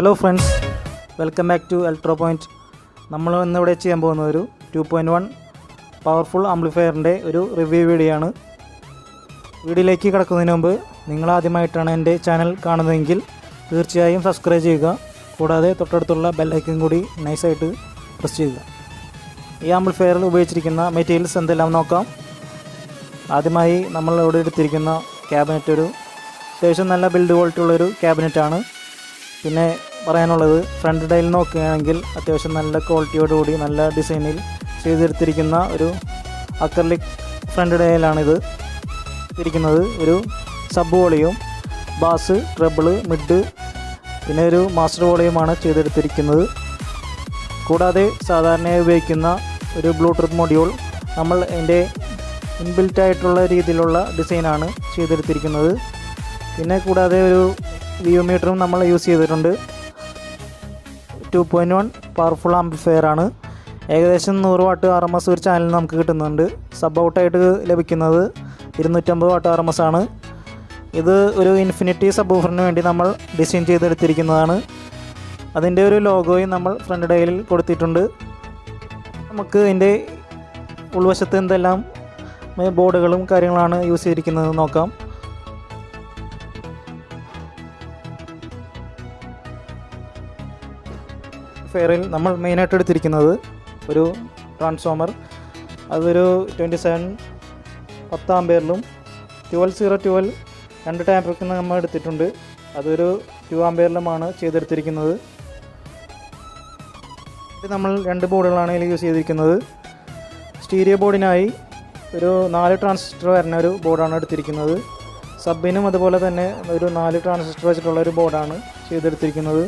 Hello friends, welcome back to Electropoint. നമ്മൾ ഇന്നിവിടെ ചെയ്യാൻ പോകുന്ന ഒരു 2.1 പവർഫുൾ ആംപ്ലിഫയറിൻ്റെ ഒരു റിവ്യൂ വീഡിയോ ആണ്. വീഡിയോയിലേക്ക് കിടക്കുന്നതിന് മുമ്പ് നിങ്ങളാദ്യമായിട്ടാണ് എൻ്റെ ചാനൽ കാണുന്നതെങ്കിൽ തീർച്ചയായും സബ്സ്ക്രൈബ് ചെയ്യുക. കൂടാതെ തൊട്ടടുത്തുള്ള ബെല്ലൈക്കൻ കൂടി നൈസായിട്ട് പ്രസ് ചെയ്യുക. ഈ ആംപ്ലിഫയറിൽ ഉപയോഗിച്ചിരിക്കുന്ന മെറ്റീരിയൽസ് എന്തെല്ലാം നോക്കാം. ആദ്യമായി നമ്മൾ ഇവിടെ എടുത്തിരിക്കുന്ന ക്യാബിനറ്റ് ഒരു അത്യാവശ്യം നല്ല ബിൽഡ് ക്വാളിറ്റി ഉള്ളൊരു ക്യാബിനറ്റാണ്. പിന്നെ പറയാനുള്ളത്, ഫ്രണ്ട് ഡയൽ നോക്കുകയാണെങ്കിൽ അത്യാവശ്യം നല്ല ക്വാളിറ്റിയോടുകൂടി നല്ല ഡിസൈനിൽ ചെയ്തെടുത്തിരിക്കുന്ന ഒരു അക്രലിക് ഫ്രണ്ട് ഡയലാണിത് ഇരിക്കുന്നത്. ഒരു സബ് വോളിയും, ബാസ്, ട്രബിള്, മിഡ്, പിന്നെ ഒരു മാസ്റ്റർ വോളിയുമാണ് ചെയ്തെടുത്തിരിക്കുന്നത്. കൂടാതെ സാധാരണയായി ഉപയോഗിക്കുന്ന ഒരു ബ്ലൂടൂത്ത് മൊഡ്യൂൾ നമ്മൾ അതിൻ്റെ ഇൻബിൽറ്റ് ആയിട്ടുള്ള രീതിയിലുള്ള ഡിസൈനാണ് ചെയ്തെടുത്തിരിക്കുന്നത്. പിന്നെ കൂടാതെ ഒരു വ്യൂ മീറ്ററും നമ്മൾ യൂസ് ചെയ്തിട്ടുണ്ട്. 2.1 പവർഫുൾ ആംപ്ലിഫയർ ആണ്. ഏകദേശം 100 വാട്ട് RMS ഒരു ചാനലിൽ നമുക്ക് കിട്ടുന്നുണ്ട്. സബ് ഔട്ടായിട്ട് ലഭിക്കുന്നത് 250 വാട്ട് RMS ആണ്. ഇത് ഒരു ഇൻഫിനിറ്റി സബ് വൂഫറിന് വേണ്ടി നമ്മൾ ഡിസൈൻ ചെയ്തെടുത്തിരിക്കുന്നതാണ്. അതിൻ്റെ ഒരു ലോഗോയും നമ്മൾ ഫ്രണ്ട് ഡയലിൽ കൊടുത്തിട്ടുണ്ട്. നമുക്ക് ഇതിൻ്റെ ഉൾവശത്ത് എന്തെല്ലാം ബോർഡുകളും കാര്യങ്ങളാണ് യൂസ് ചെയ്തിരിക്കുന്നത് നോക്കാം. ഫെയറിൽ നമ്മൾ മെയിനായിട്ട് എടുത്തിരിക്കുന്നത് ഒരു ട്രാൻസ്ഫോമർ. അതൊരു 27 10 ആംപിയറിലും 12 2 ടാമ്പൊക്കെ നമ്മൾ എടുത്തിട്ടുണ്ട്. അതൊരു 2 ആംപിയറിലുമാണ് ചെയ്തെടുത്തിരിക്കുന്നത്. ഇത് നമ്മൾ 2 ബോർഡുകളാണ് ഇതിൽ യൂസ് ചെയ്തിരിക്കുന്നത്. സ്റ്റീരിയോ ബോർഡിനായി ഒരു 4 ട്രാൻസിസ്റ്റർ വരുന്ന ഒരു ബോർഡാണ് എടുത്തിരിക്കുന്നത്. സബിനും അതുപോലെ തന്നെ ഒരു 4 ട്രാൻസിസ്റ്റർ വെച്ചിട്ടുള്ള ഒരു ബോർഡാണ് ചെയ്തെടുത്തിരിക്കുന്നത്.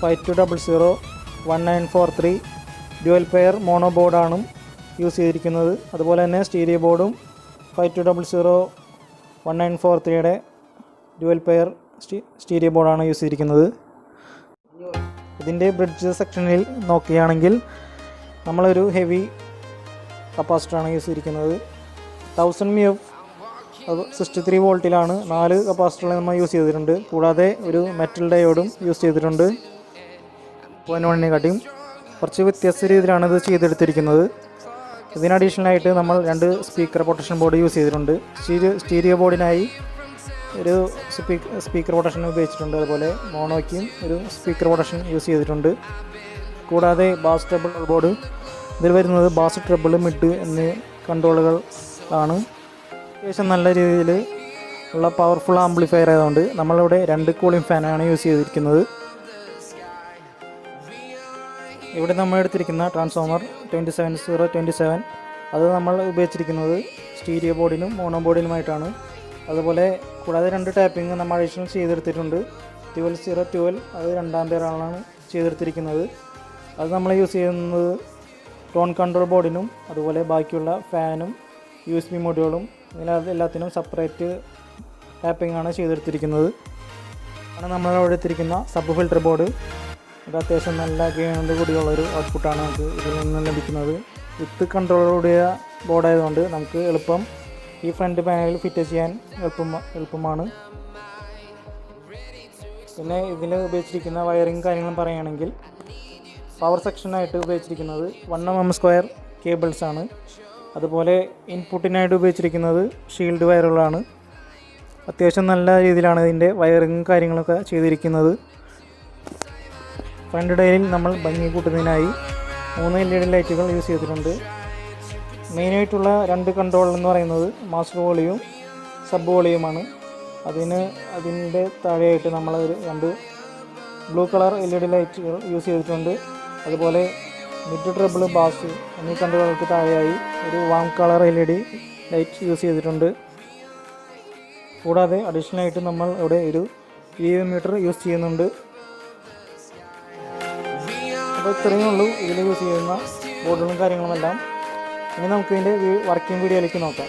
5200 1943 ഡ്യുവൽ പെയർ മോണോ ബോർഡാണ് യൂസ് ചെയ്തിരിക്കുന്നത്. അതുപോലെ തന്നെ സ്റ്റീരിയോ ബോർഡും 5200 1943 ഡ്യുവൽ പെയർ സ്റ്റീരിയോ ബോർഡാണ് യൂസ് ചെയ്തിരിക്കുന്നത്. ഇതിൻ്റെ ബ്രിഡ്ജ് സെക്ഷനിൽ നോക്കുകയാണെങ്കിൽ നമ്മളൊരു ഹെവി കപ്പാസിറ്ററാണ് യൂസ് ചെയ്തിരിക്കുന്നത്. 1000 mF 63 വോൾട്ടിലാണ് 4 കപ്പാസിറ്ററുകൾ നമ്മൾ യൂസ് ചെയ്തിട്ടുണ്ട്. കൂടാതെ ഒരു മെറ്റൽ ഡയോഡും യൂസ് ചെയ്തിട്ടുണ്ട്. 0.1 കാട്ടിയും കുറച്ച് വ്യത്യസ്ത രീതിയിലാണ് ഇത് ചെയ്തെടുത്തിരിക്കുന്നത്. ഇതിന് അഡീഷണലായിട്ട് നമ്മൾ 2 സ്പീക്കർ പ്രൊട്ടക്ഷൻ ബോർഡ് യൂസ് ചെയ്തിട്ടുണ്ട്. സ്റ്റീരിയോ ബോർഡിനായി ഒരു സ്പീക്കർ പ്രൊട്ടക്ഷൻ ഉപയോഗിച്ചിട്ടുണ്ട്. അതുപോലെ മോണോയ്ക്കും ഒരു സ്പീക്കർ പ്രൊട്ടക്ഷൻ യൂസ് ചെയ്തിട്ടുണ്ട്. കൂടാതെ ബാസ് ട്രബിൾ ബോർഡ്, ഇതിൽ വരുന്നത് ബാസ്, ട്രബിൾ, മിഡ് എന്നീ കൺട്രോളുകൾ ആണ്. അത്യാവശ്യം നല്ല രീതിയിൽ ഉള്ള പവർഫുൾ ആംപ്ലിഫയർ ആയതുകൊണ്ട് നമ്മളിവിടെ 2 കൂളിംഗ് ഫാനാണ് യൂസ് ചെയ്തിരിക്കുന്നത്. ഇവിടെ നമ്മൾ എടുത്തിരിക്കുന്ന ട്രാൻസ്ഫോമർ 27027 അത് നമ്മൾ ഉപയോഗിച്ചിരിക്കുന്നത് സ്റ്റീരിയോ ബോർഡിനും മോണോ ബോർഡിനുമായിട്ടാണ്. അതുപോലെ കൂടാതെ 2 ടാപ്പിംഗ് നമ്മൾ അഡീഷണൽ ചെയ്തെടുത്തിട്ടുണ്ട്. 12 അത് 2 ആംപിയറാണ് ചെയ്തെടുത്തിരിക്കുന്നത്. അത് നമ്മൾ യൂസ് ചെയ്യുന്നത് ടോൺ കൺട്രോൾ ബോർഡിനും അതുപോലെ ബാക്കിയുള്ള ഫാനും USB മൊഡ്യൂളും എല്ലാത്തിനും സെപ്പറേറ്റ് ടാപ്പിംഗ് ആണ് ചെയ്തെടുത്തിരിക്കുന്നത്. ആണ് നമ്മളവിടെ എടുത്തിരിക്കുന്ന സബ് ഫിൽറ്റർ ബോർഡ്. ഇത് അത്യാവശ്യം നല്ല ഗെയിനോട് കൂടിയുള്ളൊരു ഔട്ട്പുട്ടാണ് നമുക്ക് ഇതിൽ നിന്ന് ലഭിക്കുന്നത്. വിത്ത് കൺട്രോളോടുകൂടിയ ബോർഡായതുകൊണ്ട് നമുക്ക് എളുപ്പം ഈ ഫ്രണ്ട് പാനലിൽ ഫിറ്റ് ചെയ്യാൻ എളുപ്പമാണ്. പിന്നെ ഇതിൽ ഉപയോഗിച്ചിരിക്കുന്ന വയറിങ് കാര്യങ്ങളും പറയുകയാണെങ്കിൽ പവർ സെക്ഷനായിട്ട് ഉപയോഗിച്ചിരിക്കുന്നത് 1mm² കേബിൾസാണ്. അതുപോലെ ഇൻപുട്ടിനായിട്ട് ഉപയോഗിച്ചിരിക്കുന്നത് ഷീൽഡ് വയറുകളാണ്. അത്യാവശ്യം നല്ല രീതിയിലാണ് ഇതിൻ്റെ വയറിങ് കാര്യങ്ങളൊക്കെ ചെയ്തിരിക്കുന്നത്. ഫ്രണ്ട് ഡയലിൽ നമ്മൾ ഭംഗി കൂട്ടുന്നതിനായി 3 LED ലൈറ്റുകൾ യൂസ് ചെയ്തിട്ടുണ്ട്. മെയിനായിട്ടുള്ള 2 കൺട്രോൾ എന്ന് പറയുന്നത് മാസ്റ്റർ വോളിയും സബ് വോളിയമാണ്. അതിൻ്റെ താഴെയായിട്ട് നമ്മൾ രണ്ട് ബ്ലൂ കളർ LED ലൈറ്റുകൾ യൂസ് ചെയ്തിട്ടുണ്ട്. അതുപോലെ മിഡ് ട്രിബിൾ ബാസ് എന്നീ കണ്ടുകൾക്ക് താഴെയായി ഒരു warm colour LED light use ചെയ്തിട്ടുണ്ട്. കൂടാതെ അഡീഷണലായിട്ട് നമ്മൾ ഇവിടെ ഒരു VV മീറ്റർ യൂസ് ചെയ്യുന്നുണ്ട്. അപ്പോൾ ഇത്രയേ ഉള്ളൂ ഇതിൽ യൂസ് ചെയ്യുന്ന ബോർഡുകളും കാര്യങ്ങളുമെല്ലാം. ഇനി നമുക്ക് ഇതിൻ്റെ വർക്കിംഗ് വീഡിയോയിലേക്ക് നോക്കാം.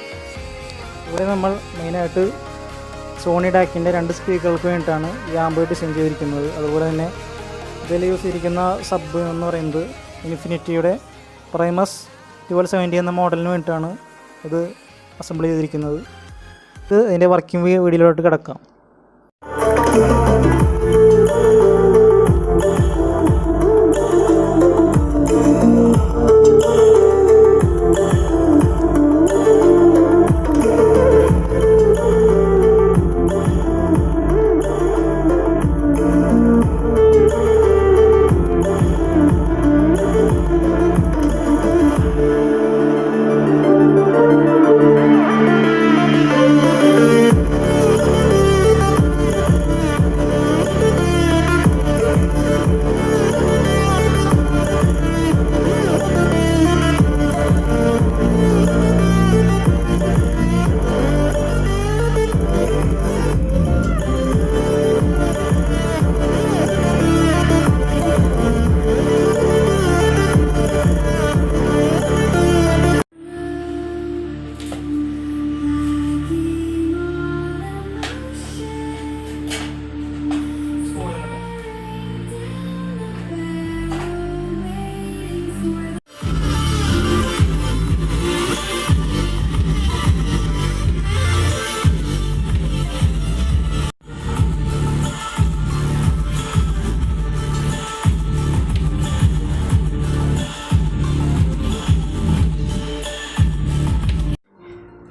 ഇവിടെ നമ്മൾ മെയിനായിട്ട് സോണി ഡാക്കിൻ്റെ 2 സ്പീക്കർക്ക് വേണ്ടിയിട്ടാണ് ഈ ആംബ് ഡിസൈൻ ചെയ്തിരിക്കുന്നത്. അതുപോലെ തന്നെ ഇതിൽ യൂസ് ചെയ്തിരിക്കുന്ന സബ് എന്ന് പറയുന്നത് ഇൻഫിനിറ്റിയുടെ പ്രൈമസ് 1270 എന്ന മോഡലിന് വേണ്ടിയിട്ടാണ് ഇത് അസംബിൾ ചെയ്തിരിക്കുന്നത്. ഇത് അതിൻ്റെ വർക്കിംഗ് വീഡിയോയിലോട്ട് കിടക്കാം.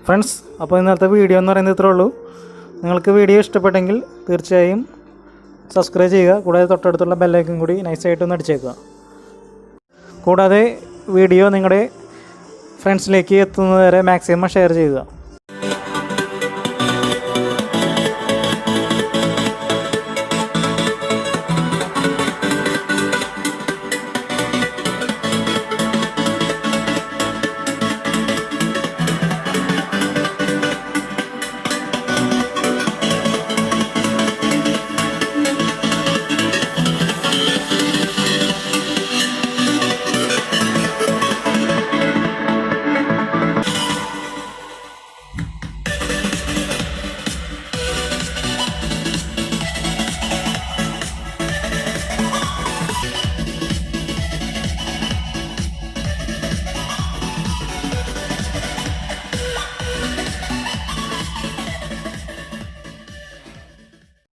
ഫ്രണ്ട്സ്, അപ്പോൾ ഇന്നത്തെ വീഡിയോ എന്ന് പറയുന്നത് ഇത്രേ ഉള്ളൂ. നിങ്ങൾക്ക് വീഡിയോ ഇഷ്ടപ്പെട്ടെങ്കിൽ തീർച്ചയായും സബ്സ്ക്രൈബ് ചെയ്യുക. കൂടാതെ തൊട്ടടുത്തുള്ള ബെല്ലൈക്കൻ കൂടി നൈസായിട്ടൊന്ന് അടിച്ചേക്കുക. കൂടാതെ വീഡിയോ നിങ്ങളുടെ ഫ്രണ്ട്സിലേക്ക് എത്തുന്നതുവരെ മാക്സിമം ഷെയർ ചെയ്യുക.